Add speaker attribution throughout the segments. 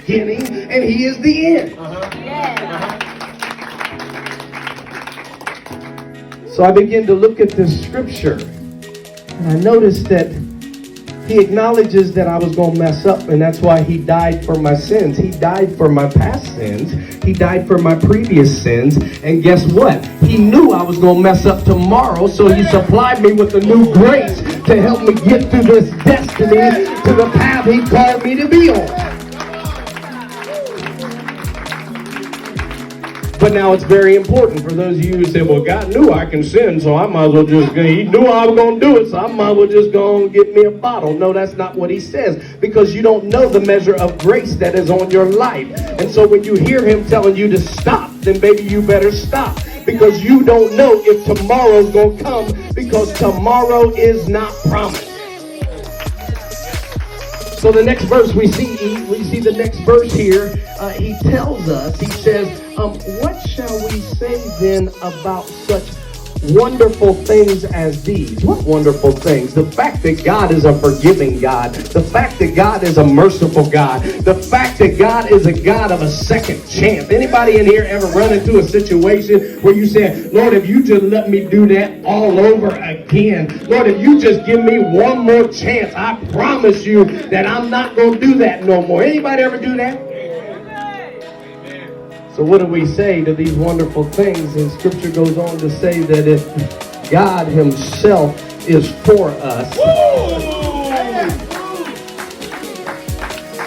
Speaker 1: beginning and he is the end. So I began to look at this scripture and I noticed that he acknowledges that I was going to mess up, and that's why he died for my sins. He died for my past sins. He died for my previous sins. And guess what? He knew I was going to mess up tomorrow, so he supplied me with a new grace to help me get through this destiny to the path he called me to be on. But now it's very important for those of you who say, well, God knew I can sin, so I might as well just, he knew I was going to do it, so I might as well just go and get me a bottle. No, that's not what he says, because you don't know the measure of grace that is on your life. And so when you hear him telling you to stop, then baby, you better stop, because you don't know if tomorrow's going to come, because tomorrow is not promised. So the next verse we see the next verse here. He tells us, he says, what shall we say then about such wonderful things as these? What wonderful things? The fact that God is a forgiving God. The fact that God is a merciful God. The fact that God is a God of a second chance. Anybody in here ever run into a situation where you say, Lord, if you just let me do that all over again. Lord, if you just give me one more chance, I promise you that I'm not going to do that no more. Anybody ever do that? So what do we say to these wonderful things? And scripture goes on to say that if God himself is for us,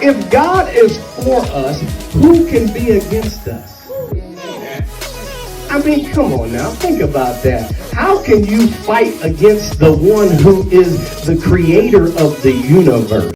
Speaker 1: if God is for us, who can be against us? I mean, come on now, think about that. How can you fight against the one who is the creator of the universe?